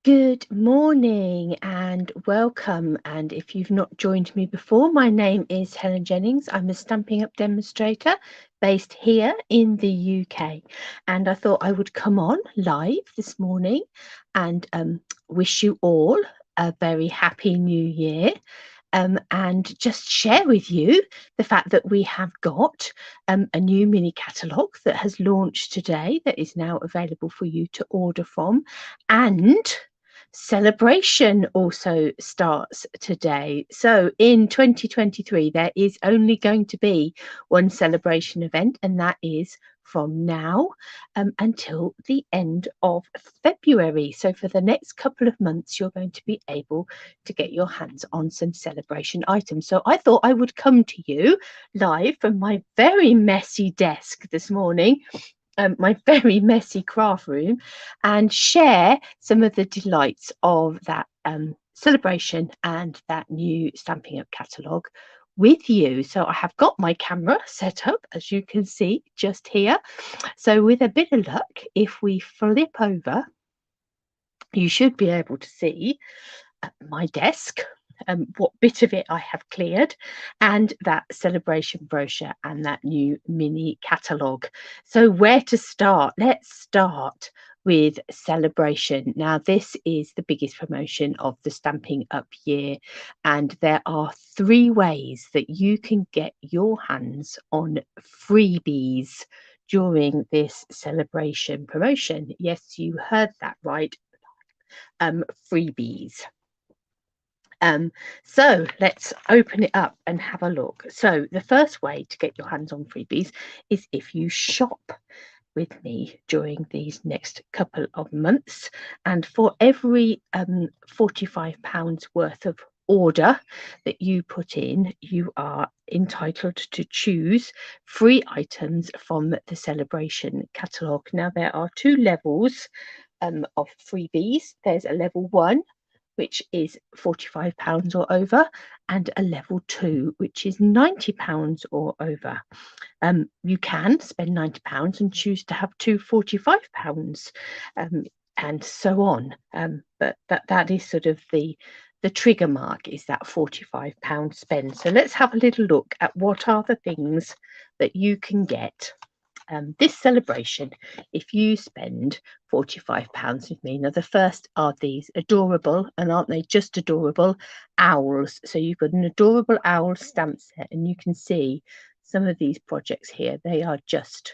Good morning and welcome. And if you've not joined me before, my name is Helen Jennings. I'm a Stampin' Up demonstrator based here in the UK. And I thought I would come on live this morning and wish you all a very happy new year. And just share with you the fact that we have got a new mini catalogue that has launched today that is now available for you to order from. And Sale-a-Bration also starts today. So in 2023, there is only going to be one Sale-a-Bration event, and that is from now until the end of February. So for the next couple of months, you're going to be able to get your hands on some Sale-a-Bration items. So I thought I would come to you live from my very messy desk this morning, my very messy craft room, and share some of the delights of that Sale-a-Bration and that new Stampin' Up catalogue with you. So I have got my camera set up, as you can see just here. So with a bit of luck, if we flip over, you should be able to see my desk, what bit of it I have cleared, and that Sale-a-Bration brochure and that new mini catalogue. So where to start? Let's start with Sale-a-Bration. Now, this is the biggest promotion of the Stampin' Up year, and there are 3 ways that you can get your hands on freebies during this Sale-a-Bration promotion. Yes, you heard that right. Freebies. So let's open it up and have a look. So the first way to get your hands on freebies is if you shop with me during these next couple of months, and for every £45 worth of order that you put in, you are entitled to choose free items from the Sale-a-Bration catalogue. Now there are 2 levels of freebies. There's a level 1, which is £45 or over, and a level 2, which is £90 or over. You can spend £90 and choose to have 2 £45, and so on. But that is sort of the trigger mark, is that £45 spend. So let's have a little look at what are the things that you can get this Sale-a-Bration if you spend £45 with me. Now the first are these adorable, and aren't they just adorable, owls. So you've got an adorable owl stamp set, and you can see some of these projects here. They are just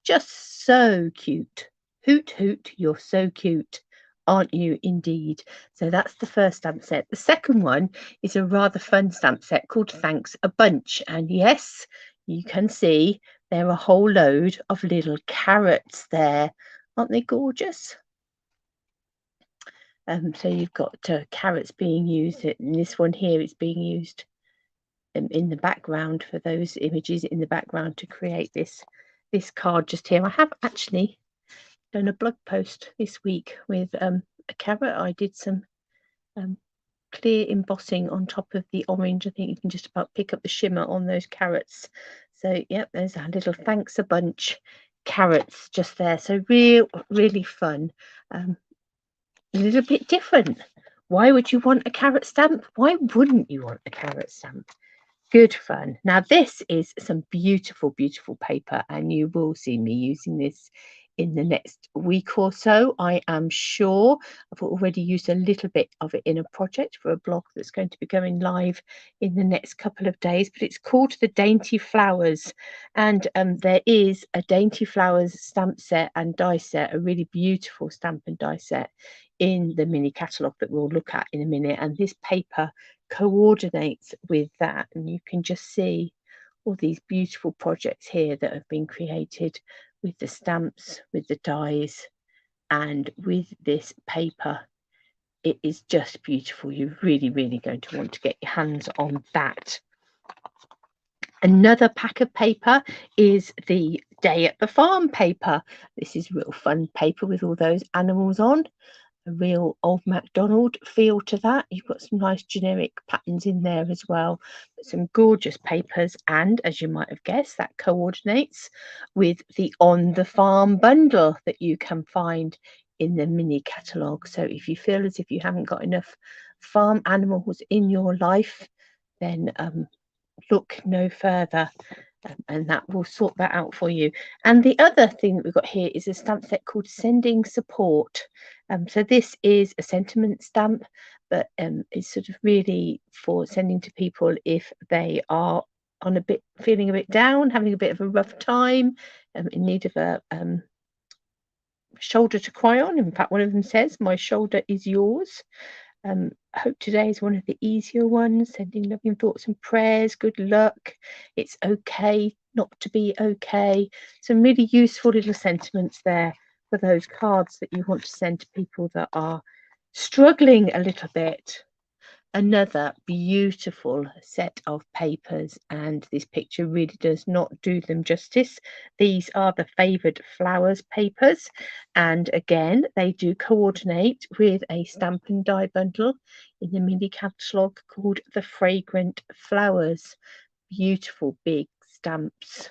so cute. Hoot hoot, you're so cute, aren't you indeed? So that's the first stamp set. The second one is a rather fun stamp set called Thanks a Bunch, and yes, you can see there are a whole load of little carrots there. Aren't they gorgeous? So you've got carrots being used. In this one here, it's being used in the background, for those images in the background, to create this card just here. I have actually done a blog post this week with a carrot. I did some clear embossing on top of the orange. I think you can just about pick up the shimmer on those carrots. So yep, there's a little Thanks a Bunch carrots just there. So really fun. A little bit different. Why would you want a carrot stamp? Why wouldn't you want a carrot stamp? Good fun. Now this is some beautiful paper, and you will see me using this in the next week or so, I am sure. I've already used a little bit of it in a project for a blog that's going to be going live in the next couple of days, but it's called the Dainty Flowers, and there is a Dainty Flowers stamp set and die set, a really beautiful stamp and die set in the mini catalogue that we'll look at in a minute, and this paper coordinates with that, and you can just see all these beautiful projects here that have been created with the stamps, with the dies, and with this paper. It is just beautiful. You're really going to want to get your hands on that. Another pack of paper is the Day at the Farm paper. This is real fun paper with all those animals on. A real old MacDonald feel to that. You've got some nice generic patterns in there as well, but some gorgeous papers, and as you might have guessed, that coordinates with the On the Farm bundle that you can find in the mini catalogue. So if you feel as if you haven't got enough farm animals in your life, then look no further, and that will sort that out for you. And the other thing that we've got here is a stamp set called Sending Support. So this is a sentiment stamp, but it's sort of really for sending to people if they are on feeling a bit down, having a bit of a rough time, in need of a shoulder to cry on. In fact, one of them says, "My shoulder is yours." I hope today is one of the easier ones. Sending loving thoughts and prayers, good luck. It's okay not to be okay. Some really useful little sentiments there for those cards that you want to send to people that are struggling a little bit. Another beautiful set of papers, and this picture really does not do them justice. These are the Favoured Flowers papers, and again they do coordinate with a stamp and die bundle in the mini catalogue called the Fragrant Flowers. Beautiful big stamps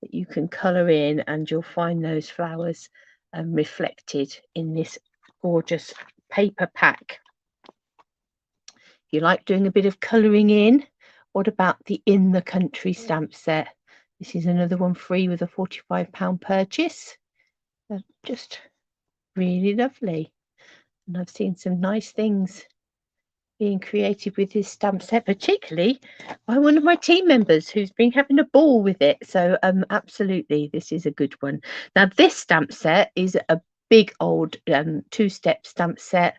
that you can colour in, and you'll find those flowers reflected in this gorgeous paper pack. If you like doing a bit of colouring in, what about the In the Country stamp set? This is another one free with a £45 purchase. Just really lovely. And I've seen some nice things being created with this stamp set, particularly by one of my team members who's been having a ball with it. So absolutely, this is a good one. Now, this stamp set is a big old two-step stamp set,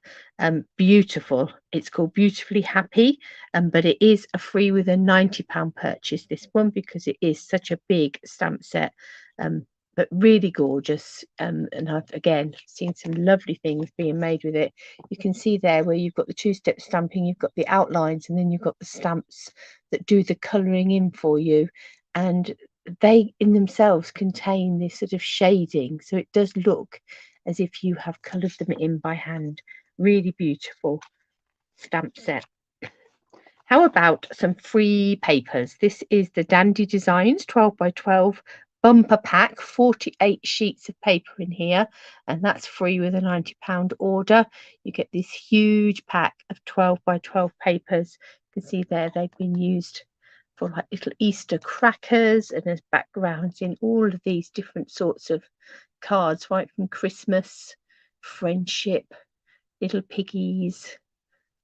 beautiful. It's called Beautifully Happy, but it is a free with a £90 purchase, this one, because it is such a big stamp set, but really gorgeous. And I've again seen some lovely things being made with it. You can see there where you've got the two-step stamping, you've got the outlines, and then you've got the stamps that do the colouring in for you, and they in themselves contain this sort of shading, so it does look as if you have coloured them in by hand. Really beautiful stamp set. How about some free papers? This is the Dandy Designs 12 by 12 bumper pack, 48 sheets of paper in here, and that's free with a £90 order. You get this huge pack of 12 by 12 papers. You can see there they've been used for like little Easter crackers, and there's backgrounds in all of these different sorts of cards, right from Christmas, friendship, little piggies,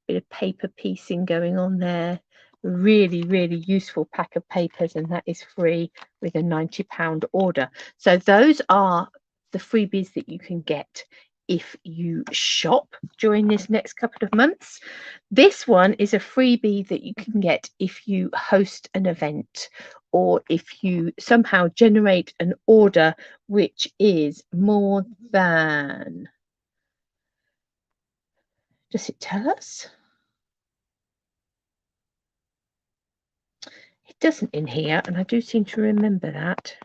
bit of paper piecing going on there. Really, really useful pack of papers, and that is free with a £90 order. So those are the freebies that you can get if you shop during this next couple of months. This one is a freebie that you can get if you host an event, or if you somehow generate an order which is more than, does it tell us? It doesn't in here, and I do seem to remember that.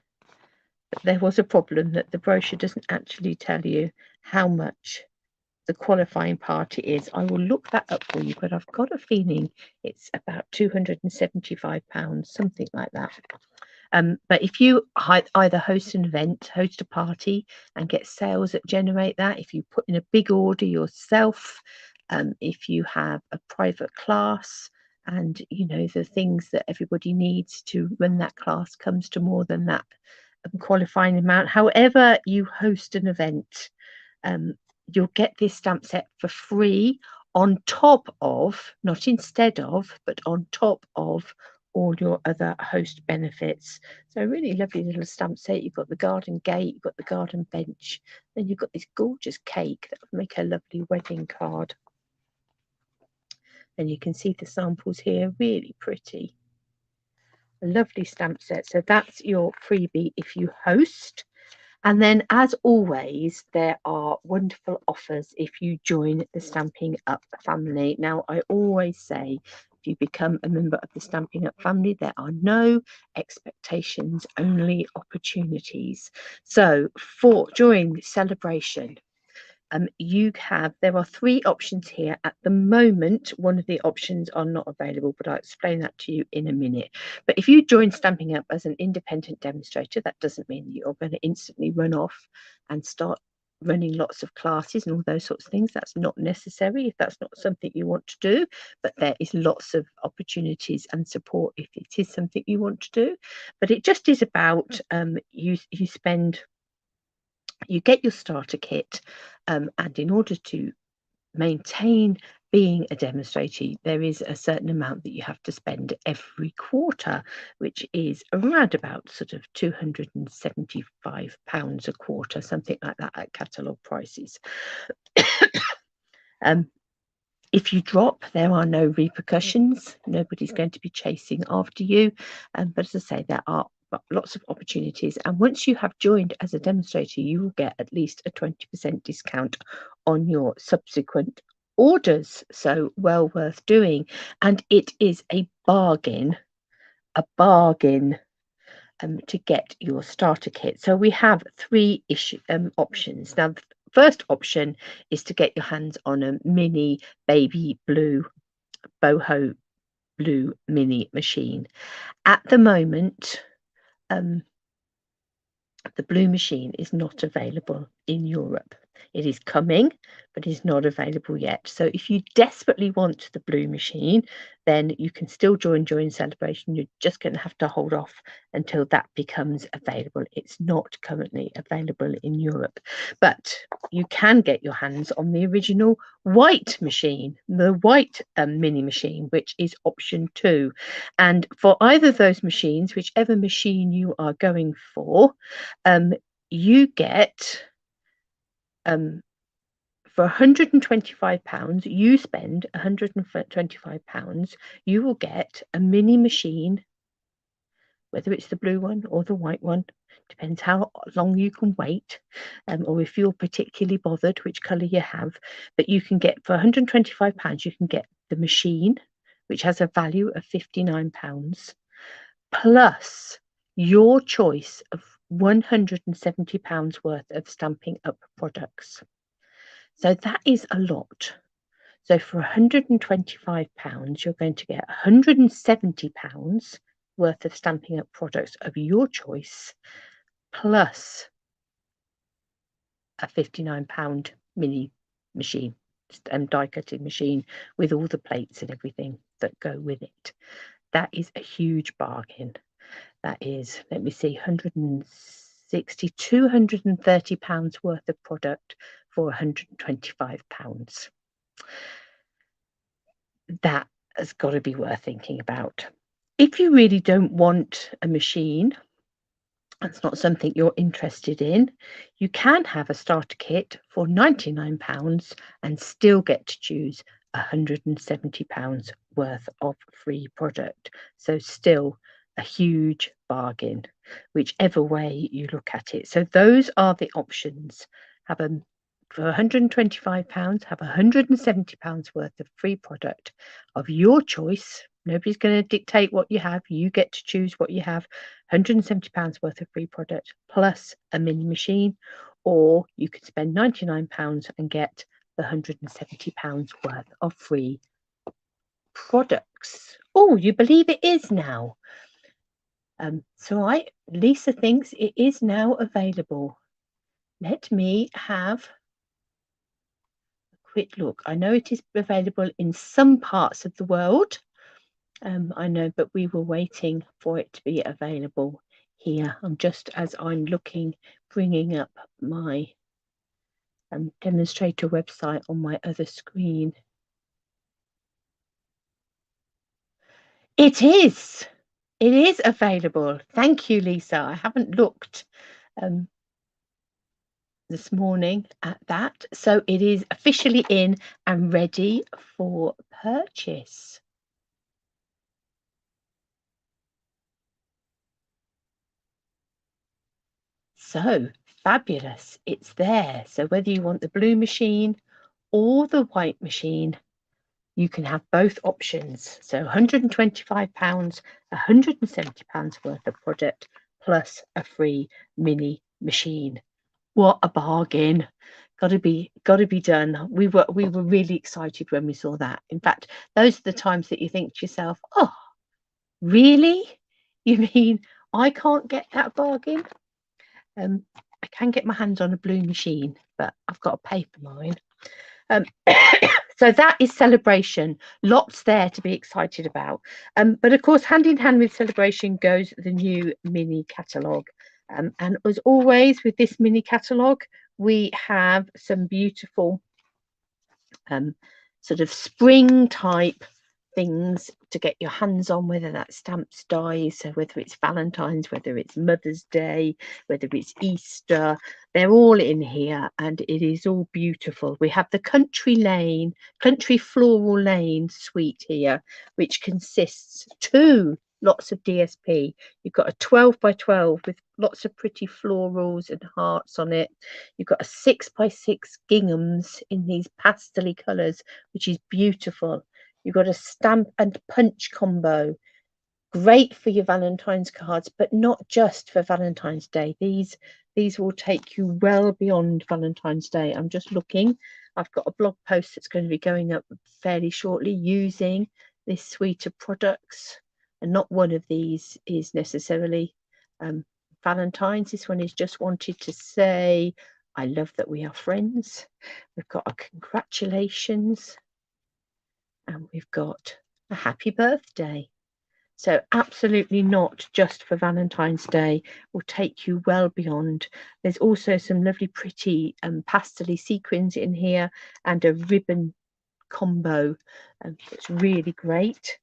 But there was a problem that the brochure doesn't actually tell you how much the qualifying party is. I will look that up for you, but I've got a feeling it's about £275, something like that. But if you either host an event, host a party, and get sales that generate that, if you put in a big order yourself, if you have a private class, and you know the things that everybody needs to run that class comes to more than that qualifying amount, however you host an event, you'll get this stamp set for free on top of, not instead of, but on top of all your other host benefits. So really lovely little stamp set. You've got the garden gate, you've got the garden bench, then you've got this gorgeous cake that will make a lovely wedding card. And you can see the samples here, really pretty. A lovely stamp set. So that's your freebie if you host. And then, as always, there are wonderful offers if you join the Stamping Up family. Now, I always say, if you become a member of the Stamping Up family, there are no expectations, only opportunities. So, during the celebration, there are three options here at the moment. One of the options are not available, but I'll explain that to you in a minute. But if you join Stamping Up as an independent demonstrator, that doesn't mean that you're going to instantly run off and start running lots of classes and all those sorts of things. That's not necessary if that's not something you want to do, but there is lots of opportunities and support if it is something you want to do. But it just is about you get your starter kit, and in order to maintain being a demonstrator, there is a certain amount that you have to spend every quarter, which is around about sort of £275 a quarter, something like that at catalogue prices. If you drop, there are no repercussions. Nobody's going to be chasing after you. But as I say, there are lots of opportunities. And once you have joined as a demonstrator, you will get at least a 20% discount on your subsequent orders. So well worth doing. And it is a bargain to get your starter kit. So we have three options. Now, the first option is to get your hands on a mini baby blue boho blue mini machine. At the moment, the blue machine is not available in Europe. It is coming, but is not available yet. So if you desperately want the blue machine, then you can still join Sale-a-Bration. You're just going to have to hold off until that becomes available. It's not currently available in Europe, but you can get your hands on the original white machine, the white mini machine, which is option 2. And for either of those machines, whichever machine you are going for, you get for £125, you spend £125, you will get a mini machine, whether it's the blue one or the white one, depends how long you can wait, or if you're particularly bothered which colour you have. But you can get, for £125, you can get the machine, which has a value of £59, plus your choice of £170 worth of Stampin' Up products. So that is a lot. So for £125, you're going to get £170 worth of Stampin' Up products of your choice, plus a £59 mini machine, die cutting machine with all the plates and everything that go with it. That is a huge bargain. That is, let me see, £230 worth of product for £125. That has got to be worth thinking about. If you really don't want a machine, that's not something you're interested in, you can have a starter kit for £99 and still get to choose £170 worth of free product. So still a huge bargain, whichever way you look at it. So those are the options. For £125, have £170 worth of free product of your choice. Nobody's going to dictate what you have. You get to choose what you have. £170 worth of free product plus a mini machine, or you could spend £99 and get the £170 worth of free products. Oh, you believe it is now? So Lisa thinks it is now available. Let me have a quick look. I know it is available in some parts of the world. I know, but we were waiting for it to be available here. As I'm looking, bringing up my demonstrator website on my other screen. It is available. Thank you, Lisa. I haven't looked this morning at that. So it is officially in and ready for purchase. So fabulous, it's there. So whether you want the blue machine or the white machine, you can have both options. So £125, £170 worth of product plus a free mini machine. What a bargain. Got to be done. We were really excited when we saw that. In fact, those are the times that you think to yourself, oh, really? You mean I can't get that bargain? I can get my hands on a blue machine, but I've got to pay for mine. So that is Sale-a-Bration. Lots there to be excited about. But of course, hand in hand with Sale-a-Bration goes the new mini catalogue. And as always with this mini catalogue, we have some beautiful sort of spring type things to get your hands on, whether that's stamps, dies, so whether it's Valentine's, whether it's Mother's Day, whether it's Easter, they're all in here and it is all beautiful. We have the country floral lane suite here, which consists lots of DSP. You've got a 12 by 12 with lots of pretty florals and hearts on it. You've got a 6 by 6 ginghams in these pastel colours, which is beautiful. You've got a stamp and punch combo, great for your Valentine's cards, but not just for Valentine's Day. These will take you well beyond Valentine's Day. I'm just looking. I've got a blog post that's going to be going up fairly shortly using this suite of products. And not one of these is necessarily Valentine's. This one is just wanted to say, I love that we are friends. We've got a congratulations. And we've got a happy birthday. So absolutely not just for Valentine's Day, will take you well beyond. There's also some lovely pretty pastel sequins in here and a ribbon combo. It's really great.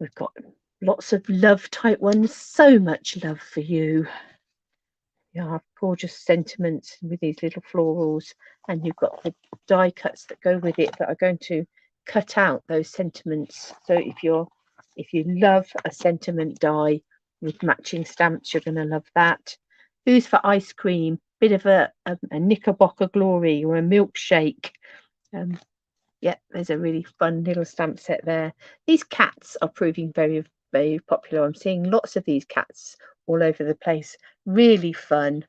We've got lots of love type ones, so much love for you. You have gorgeous sentiments with these little florals, and you've got the die cuts that go with it that are going to cut out those sentiments. So if you love a sentiment die with matching stamps, you're going to love that. Who's for ice cream? Bit of a Knickerbocker Glory or a milkshake. Yeah, there's a really fun little stamp set there. These cats are proving very, very popular. I'm seeing lots of these cats all over the place. Really fun.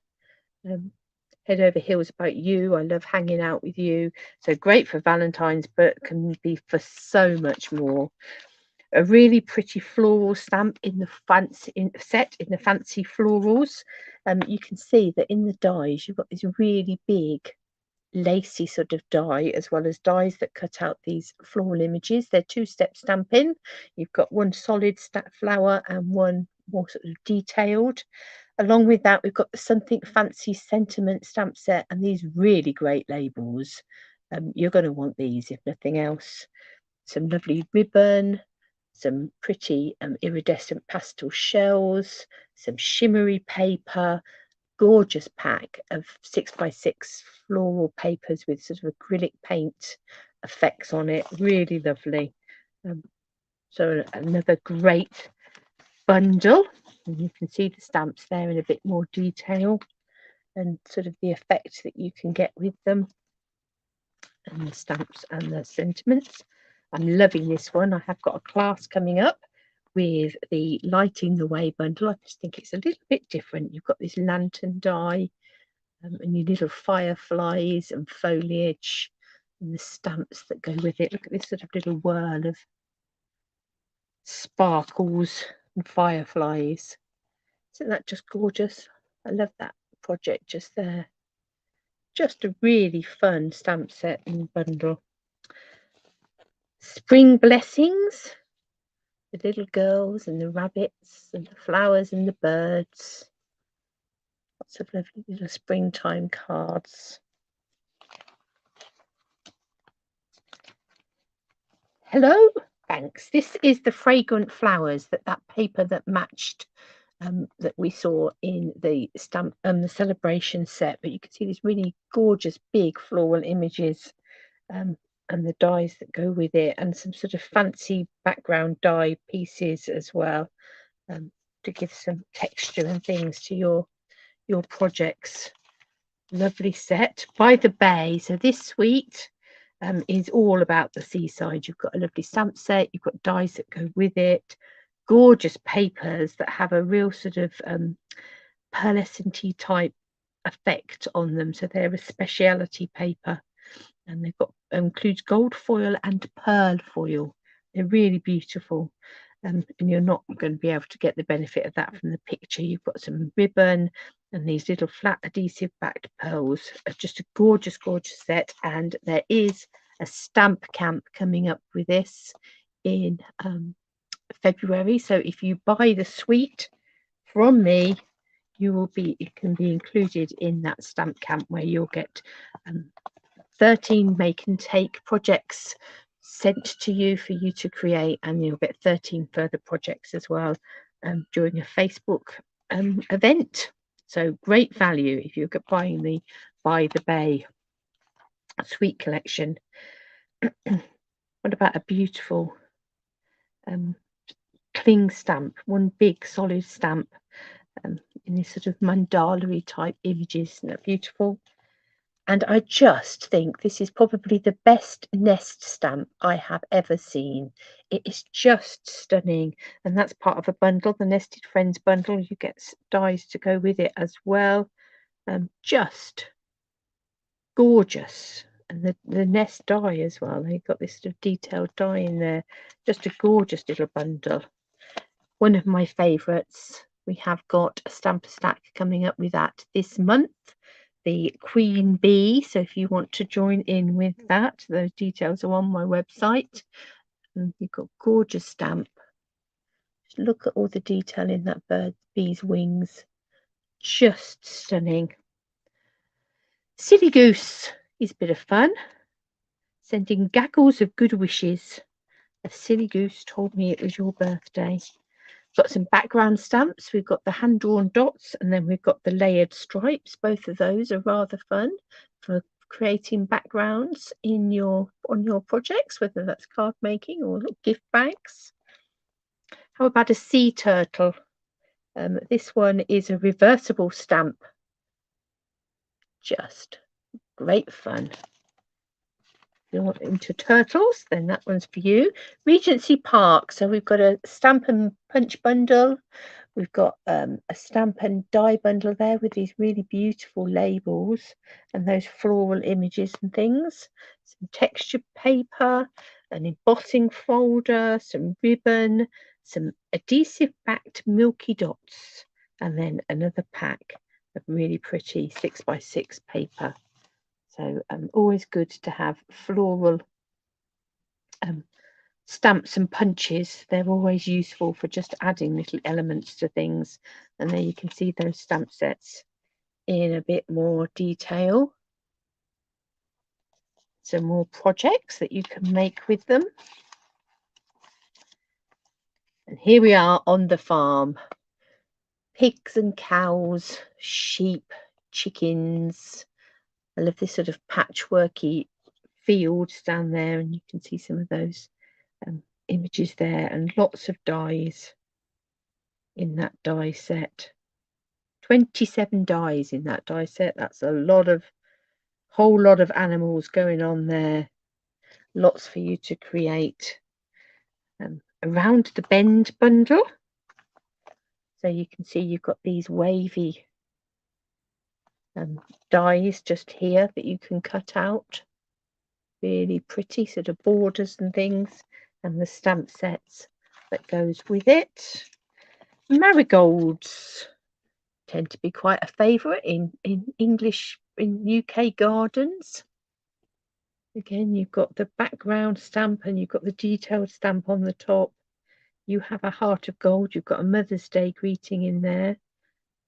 Head over heels about you. I love hanging out with you. So great for Valentine's, but can be for so much more. A really pretty floral stamp in the fancy florals. You can see that in the dies you've got this really big lacy sort of die, as well as dies that cut out these floral images. They're two-step stamping. You've got one solid flower and one more sort of detailed. Along with that, we've got the Something Fancy Sentiment stamp set and these really great labels. You're going to want these if nothing else. Some lovely ribbon, some pretty iridescent pastel shells, some shimmery paper, gorgeous pack of 6 by 6 floral papers with sort of acrylic paint effects on it. Really lovely. So another great bundle, and you can see the stamps there in a bit more detail and sort of the effect that you can get with them, and the stamps and the sentiments. I'm loving this one. I have got a class coming up with the Lighting the Way bundle. I just think it's a little bit different. You've got this lantern die and your little fireflies and foliage and the stamps that go with it. Look at this sort of little whirl of sparkles and fireflies. Isn't that just gorgeous? I love that project just there. Just a really fun stamp set and bundle. Spring Blessings, the little girls and the rabbits and the flowers and the birds. Lots of lovely little springtime cards. Hello, thanks. This is the fragrant flowers, that paper that matched that we saw in the stamp the Sale-a-Bration set, but you can see these really gorgeous big floral images and the dies that go with it, and some sort of fancy background die pieces as well, to give some texture and things to your projects. Lovely set by the bay. So this suite is all about the seaside. You've got a lovely stamp set, you've got dies that go with it, gorgeous papers that have a real sort of pearlescent type effect on them. So they're a speciality paper, and they've got includes gold foil and pearl foil. They're really beautiful, and you're not going to be able to get the benefit of that from the picture. You've got some ribbon and these little flat adhesive backed pearls are just a gorgeous, gorgeous set. And there is a stamp camp coming up with this in February. So if you buy the suite from me, it can be included in that stamp camp where you'll get 13 make and take projects sent to you for you to create, and you'll get 13 further projects as well during a Facebook event. So great value if you're buying the By the Bay suite collection. What about a beautiful cling stamp, one big solid stamp in this sort of mandala-y type images? Isn't that beautiful? And I just think this is probably the best nest stamp I have ever seen. It is just stunning. And that's part of a bundle, the Nested Friends bundle. You get dies to go with it as well. Just gorgeous. And the nest die as well. They've got this sort of detailed die in there. Just a gorgeous little bundle. One of my favourites. We have got a stamper stack coming up with that this month, the Queen Bee. So if you want to join in with that, those details are on my website. And you've got gorgeous stamp. Just look at all the detail in that bee's wings. Just stunning. Silly Goose is a bit of fun. Sending gaggles of good wishes. A silly goose told me it was your birthday. Got some background stamps. We've got the hand-drawn dots, and then we've got the layered stripes. Both of those are rather fun for creating backgrounds on your projects, whether that's card making or gift bags. How about a sea turtle? This one is a reversible stamp. Just great fun. If you're not into turtles, then that one's for you. Regency Park. So we've got a stamp and punch bundle. We've got a stamp and die bundle there with these really beautiful labels and those floral images and things. Some textured paper, an embossing folder, some ribbon, some adhesive backed milky dots, and then another pack of really pretty 6x6 paper. So always good to have floral stamps and punches. They're always useful for just adding little elements to things. And there you can see those stamp sets in a bit more detail. Some more projects that you can make with them. And here we are on the farm. Pigs and cows, sheep, chickens. I love this sort of patchworky fields down there, and you can see some of those images there, and lots of dies in that die set. 27 dies in that die set. That's a whole lot of animals going on there. Lots for you to create. Around the bend bundle. So you can see you've got these wavy dies just here that you can cut out. Really pretty sort of borders and things, and the stamp sets that goes with it. Marigolds tend to be quite a favourite in UK gardens. Again, you've got the background stamp and you've got the detailed stamp on the top. You have a heart of gold. You've got a Mother's Day greeting in there,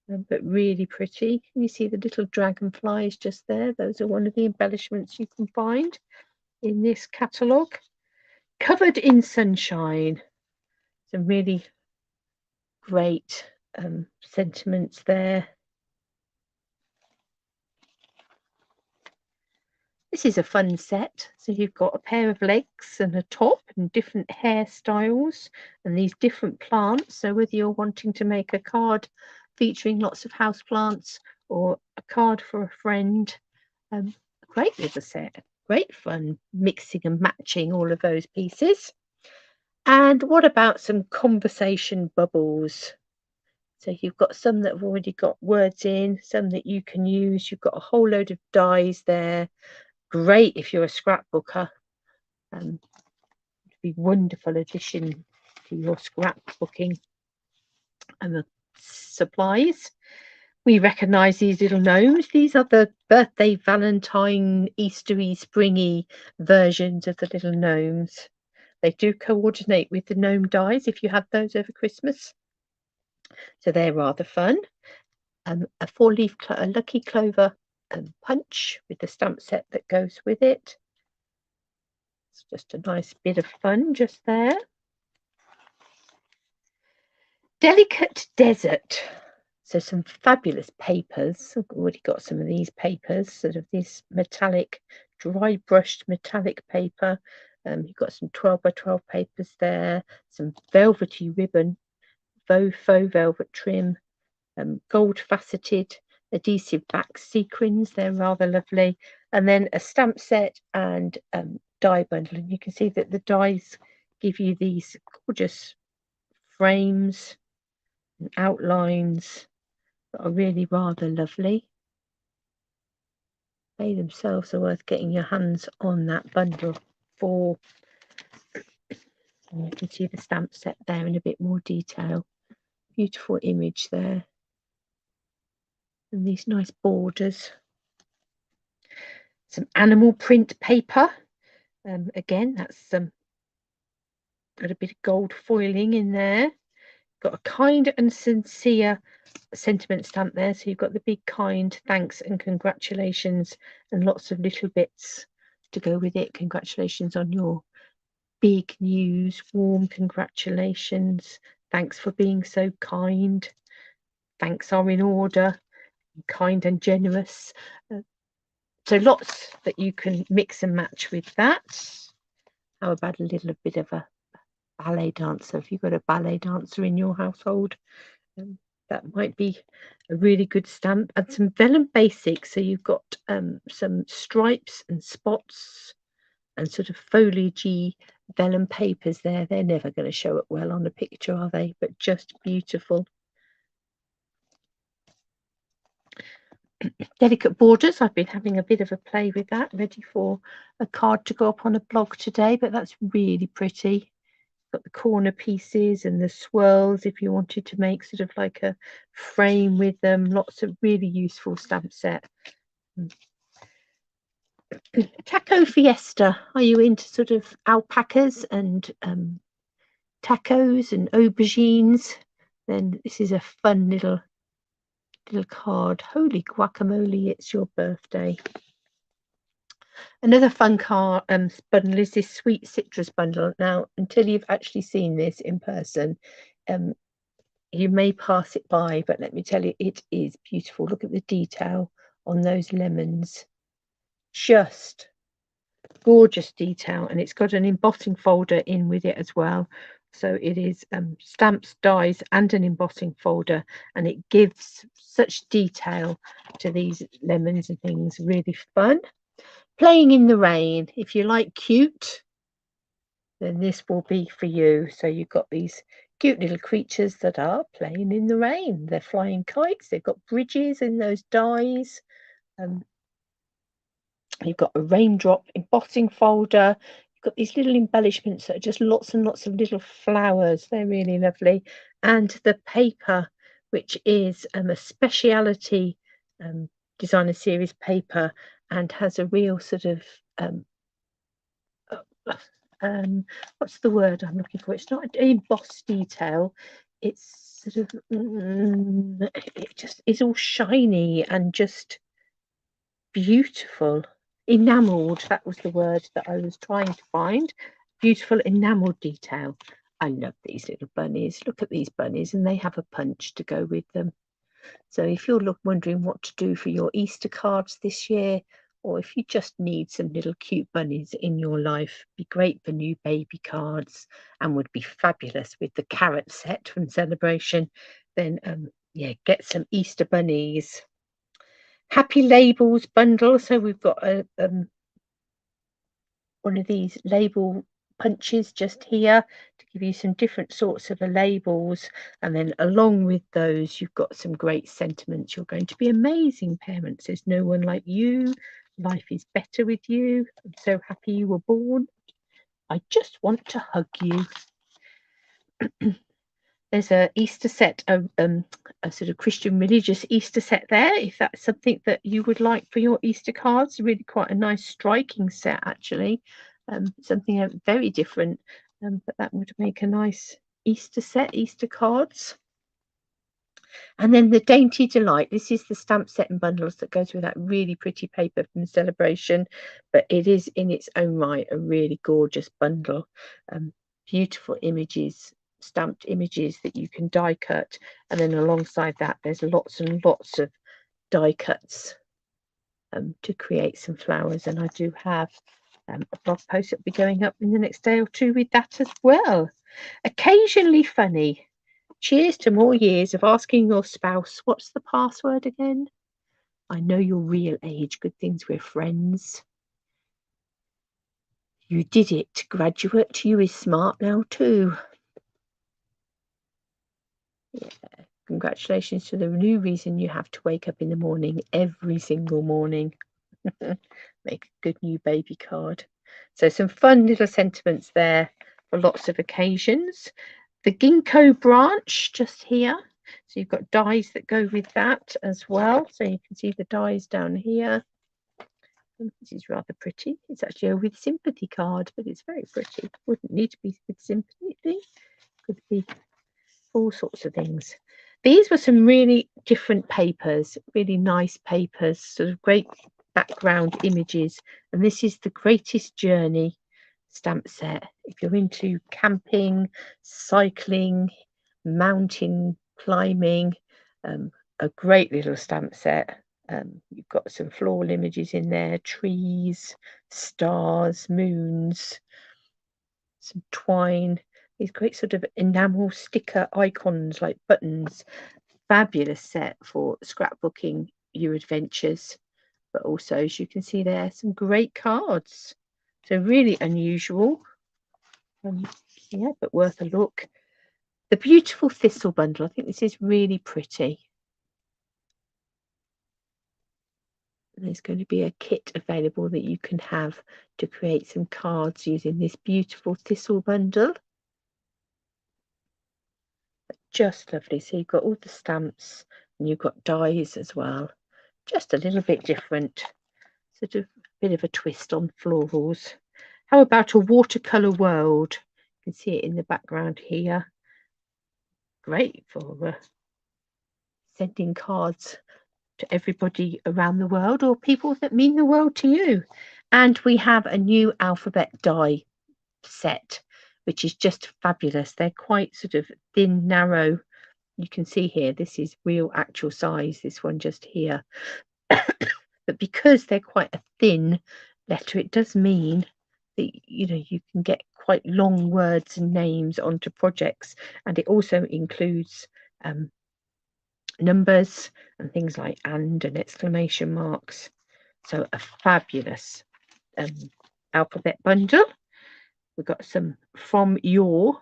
but really pretty. Can you see the little dragonflies just there? Those are one of the embellishments you can find in this catalogue. Covered in Sunshine. Some really great sentiments there. This is a fun set. So you've got a pair of legs and a top and different hairstyles and these different plants. So whether you're wanting to make a card featuring lots of house plants or a card for a friend, great little set. Great fun mixing and matching all of those pieces. And what about some conversation bubbles? So you've got some that have already got words in, some that you can use. You've got a whole load of dies there. Great if you're a scrapbooker. It'd be wonderful addition to your scrapbooking and the supplies. We recognise these little gnomes. These are the birthday, Valentine, Eastery, springy versions of the little gnomes. They do coordinate with the gnome dies if you have those over Christmas. So they're rather fun. A four-leaf a lucky clover punch with the stamp set that goes with it. It's just a nice bit of fun just there. Delicate Desert. So some fabulous papers. I've already got some of these papers, sort of this metallic, dry brushed metallic paper. You've got some 12 by 12 papers there, some velvety ribbon, faux velvet trim, gold faceted adhesive back sequins. They're rather lovely. And then a stamp set and die bundle. And you can see that the dies give you these gorgeous frames and outlines that are really rather lovely. They themselves are worth getting your hands on that bundle for. And you can see the stamp set there in a bit more detail. Beautiful image there. And these nice borders. Some animal print paper. Again, that's got a bit of gold foiling in there. Got a kind and sincere sentiment stamp there. So you've got the big kind thanks and congratulations and lots of little bits to go with it. Congratulations on your big news. Warm congratulations. Thanks for being so kind. Thanks are in order. Kind and generous. So lots that you can mix and match with that. How about a little bit of a ballet dancer? If you've got a ballet dancer in your household, that might be a really good stamp. And some vellum basics. So you've got some stripes and spots and sort of foliagey vellum papers there. They're never going to show up well on a picture, are they? But just beautiful. Delicate borders. I've been having a bit of a play with that, ready for a card to go up on a blog today, but that's really pretty. Got the corner pieces and the swirls if you wanted to make sort of like a frame with them. Lots of really useful stamp set. Taco Fiesta. Are you into sort of alpacas and tacos and aubergines? Then this is a fun little card. Holy guacamole, it's your birthday. Another fun card bundle is this sweet citrus bundle. Now, until you've actually seen this in person, you may pass it by, but let me tell you, it is beautiful. Look at the detail on those lemons. Just gorgeous detail, and it's got an embossing folder in with it as well. So it is stamps, dies, and an embossing folder, and it gives such detail to these lemons and things. Really fun. Playing in the rain. If you like cute, then this will be for you. So you've got these cute little creatures that are playing in the rain. They're flying kites. They've got bridges in those dies. You've got a raindrop embossing folder. You've got these little embellishments that are just lots and lots of little flowers. They're really lovely. And the paper, which is a speciality designer series paper, and has a real sort of what's the word I'm looking for? It's not an embossed detail. It's sort of it just is all shiny and just beautiful. Enameled, that was the word that I was trying to find. Beautiful enameled detail. I love these little bunnies. Look at these bunnies, and they have a punch to go with them. So if you're wondering what to do for your Easter cards this year, or if you just need some little cute bunnies in your life, be great for new baby cards and would be fabulous with the carrot set from Sale-a-Bration, then yeah, get some Easter bunnies. Happy Labels bundle. So we've got a one of these label punches just here to give you some different sorts of labels, and then along with those you've got some great sentiments. You're going to be amazing parents. There's no one like you. Life is better with you. I'm so happy you were born. I just want to hug you. There's a Easter set, a sort of Christian religious Easter set there, if that's something that you would like for your Easter cards. Really quite a nice striking set, actually. Something very different, but that would make a nice Easter set, Easter cards. And then the Dainty Delight. This is the stamp set and bundles that goes with that really pretty paper from Sale-a-Bration, but it is in its own right a really gorgeous bundle. Beautiful images, stamped images that you can die cut, and then alongside that there's lots and lots of die cuts to create some flowers. And I do have a blog post that will be going up in the next day or two with that as well. Occasionally funny. Cheers to more years of asking your spouse, what's the password again? I know your real age. Good things we're friends. You did it, graduate. You is smart now too. Yeah. Congratulations to the new reason you have to wake up in the morning every single morning. Make a good new baby card. So some fun little sentiments there for lots of occasions. The ginkgo branch just here. So you've got dies that go with that as well. So you can see the dies down here. And this is rather pretty. It's actually a with sympathy card, but it's very pretty. Wouldn't need to be with sympathy. Could be all sorts of things. These were some really different papers, really nice papers, sort of great background images. And this is the Greatest Journey stamp set. If you're into camping, cycling, mountain climbing, a great little stamp set. You've got some floral images in there, trees, stars, moons, some twine, these great sort of enamel sticker icons like buttons. Fabulous set for scrapbooking your adventures, but also, as you can see there, some great cards. So really unusual, yeah, but worth a look. The beautiful thistle bundle. I think this is really pretty. There's going to be a kit available that you can have to create some cards using this beautiful thistle bundle. Just lovely. So you've got all the stamps and you've got dies as well. Just a little bit different, sort of a bit of a twist on florals. How about a watercolor world? You can see it in the background here. Great for sending cards to everybody around the world or people that mean the world to you. And we have a new alphabet die set, which is just fabulous. They're quite sort of thin, narrow. You can see here, this is real actual size, this one just here. But because they're quite a thin letter, it does mean that, you know, you can get quite long words and names onto projects. And it also includes numbers and things like and exclamation marks. So a fabulous alphabet bundle. We've got some from your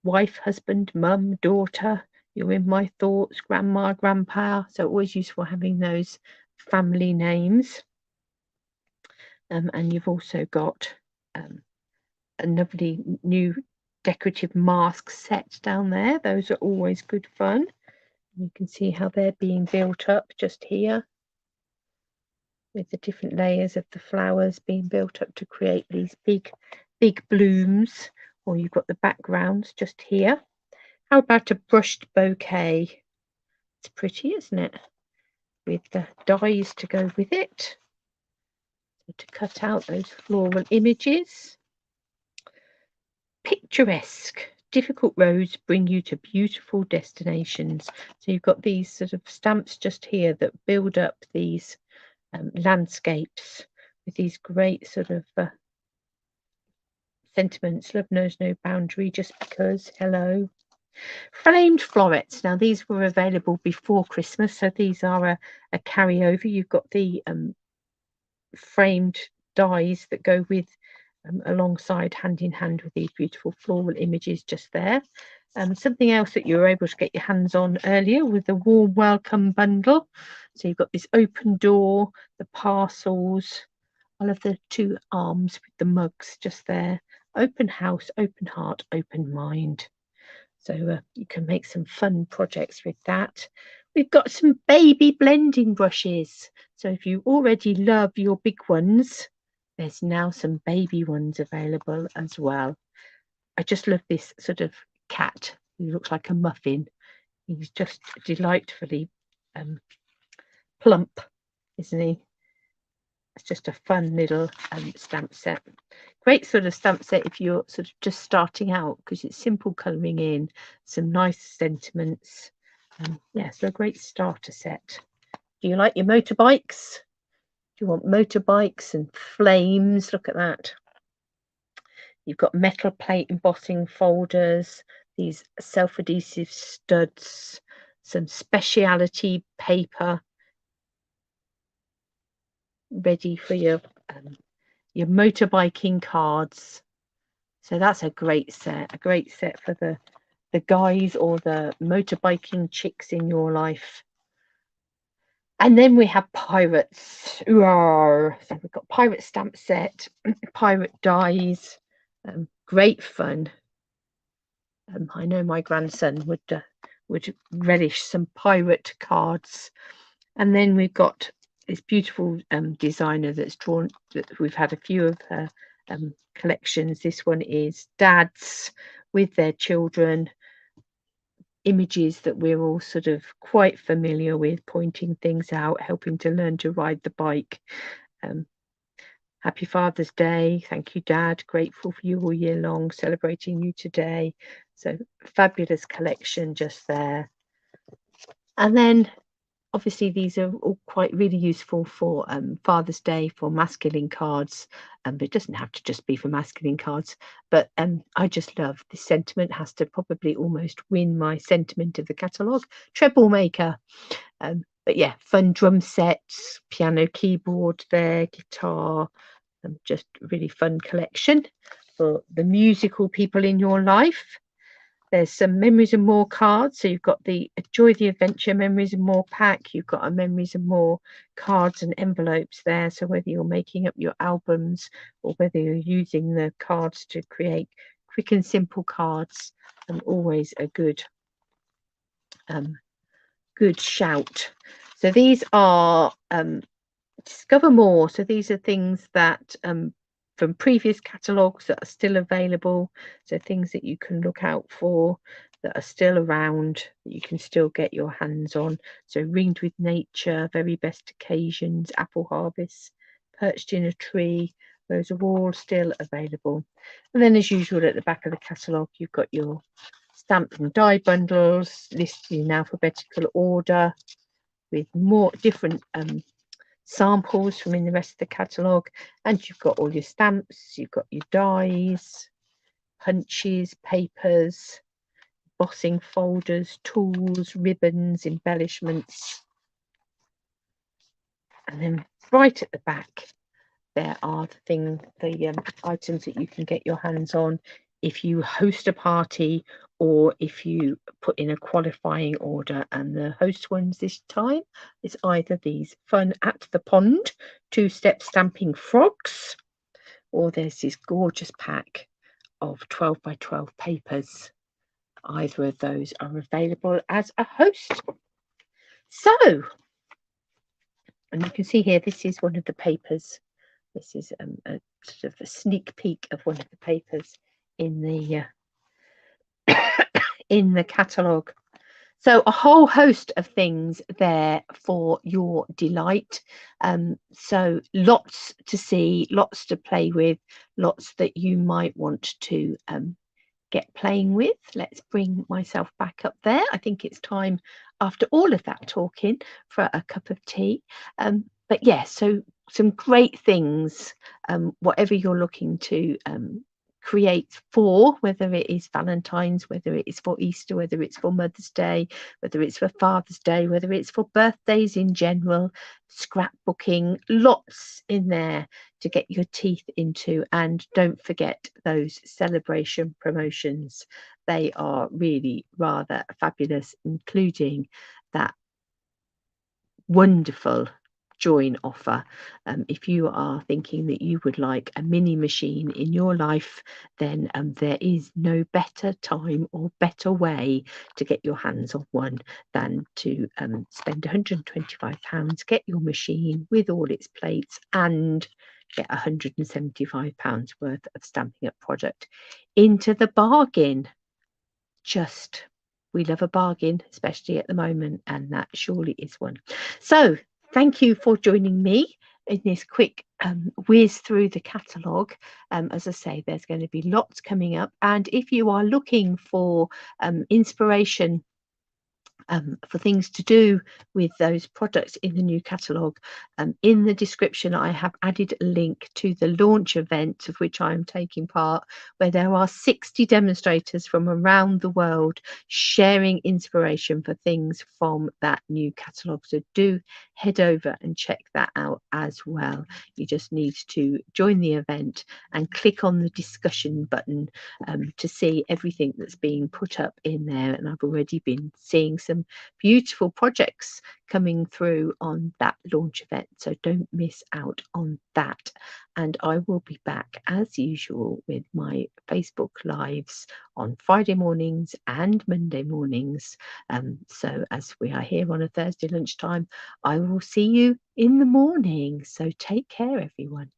wife, husband, mum, daughter, you're in my thoughts, grandma, grandpa. So always useful having those family names. And you've also got a lovely new decorative mask set down there. Those are always good fun. You can see how they're being built up just here, with the different layers of the flowers being built up to create these big blooms. Or you've got the backgrounds just here. How about a brushed bouquet? It's pretty, isn't it? With the dies to go with it. So to cut out those floral images. Picturesque. Difficult roads bring you to beautiful destinations. So you've got these sort of stamps just here that build up these landscapes with these great sort of sentiments. Love knows no boundary, just because. Hello. Framed florets. Now these were available before Christmas, so these are a carryover. You've got the framed dies that go with alongside, hand in hand with these beautiful floral images just there. Something else that you were able to get your hands on earlier with the warm welcome bundle. So you've got this open door, the parcels, all of the two arms with the mugs just there. Open house, open heart, open mind. So you can make some fun projects with that. We've got some baby blending brushes. So if you already love your big ones, there's now some baby ones available as well. I just love this sort of cat who looks like a muffin. He's just delightfully plump, isn't he? It's just a fun little stamp set. Great sort of stamp set if you're sort of just starting out, because it's simple colouring in, some nice sentiments. Yeah, so a great starter set. Do you like your motorbikes? Do you want motorbikes and flames? Look at that. You've got metal plate embossing folders, these self-adhesive studs, some speciality paper ready for your motorbiking cards. So that's a great set for the guys or the motorbiking chicks in your life. And then we have pirates. So we've got pirate stamp set, pirate dies, great fun. I know my grandson would relish some pirate cards. And then we've got this beautiful designer that's drawn, that we've had a few of her collections. This one is dads with their children, images that we're all sort of quite familiar with, pointing things out, helping to learn to ride the bike. Happy Father's Day. Thank you, Dad. Grateful for you all year long, celebrating you today. So fabulous collection just there. And then obviously these are all quite really useful for Father's Day, for masculine cards, but it doesn't have to just be for masculine cards. But I just love this sentiment. Has to probably almost win my sentiment of the catalogue. Treble maker. But yeah, fun drum sets, piano, keyboard there, guitar. Just really fun collection for the musical people in your life. There's some Memories and More cards. So you've got the Enjoy the Adventure Memories and More pack. You've got a Memories and More cards and envelopes there. So whether you're making up your albums or whether you're using the cards to create quick and simple cards, always a good shout. So these are Discover More. So these are things that from previous catalogues that are still available. So things that you can look out for that are still around, that you can still get your hands on. So Ringed with Nature, Very Best Occasions, Apple Harvest, Perched in a Tree. Those are all still available. And then as usual at the back of the catalogue, you've got your stamp and die bundles listed in alphabetical order with more different samples from in the rest of the catalogue. And you've got all your stamps, you've got your dies, punches, papers, embossing folders, tools, ribbons, embellishments. And then right at the back there are the items that you can get your hands on if you host a party or if you put in a qualifying order. And the host ones this time is either these fun At the Pond 2-step stamping frogs, or there's this gorgeous pack of 12 by 12 papers. Either of those are available as a host. So, and you can see here, this is one of the papers. This is a sort of a sneak peek of one of the papers in the in the catalogue. So a whole host of things there for your delight. So lots to see, lots to play with, lots that you might want to get playing with. Let's bring myself back up there. I think it's time, after all of that talking, for a cup of tea. But yeah, so some great things, whatever you're looking to create for, whether it is Valentine's, whether it is for Easter, whether it's for Mother's Day, whether it's for Father's Day, whether it's for birthdays in general, scrapbooking, lots in there to get your teeth into. And don't forget those celebration promotions. They are really rather fabulous, including that wonderful join offer. If you are thinking that you would like a mini machine in your life, then there is no better time or better way to get your hands on one than to spend £125, get your machine with all its plates, and get £175 worth of Stampin' Up product into the bargain. We love a bargain, especially at the moment, and that surely is one. So thank you for joining me in this quick whiz through the catalogue. As I say, there's going to be lots coming up, and if you are looking for inspiration for things to do with those products in the new catalogue, in the description I have added a link to the launch event of which I am taking part, where there are 60 demonstrators from around the world sharing inspiration for things from that new catalogue. So do head over and check that out as well. You just need to join the event and click on the discussion button to see everything that's being put up in there. And I've already been seeing some beautiful projects coming through on that launch event, so don't miss out on that. And I will be back as usual with my Facebook lives on Friday mornings and Monday mornings. So as we are here on a Thursday lunchtime, I will see you in the morning. So take care, everyone.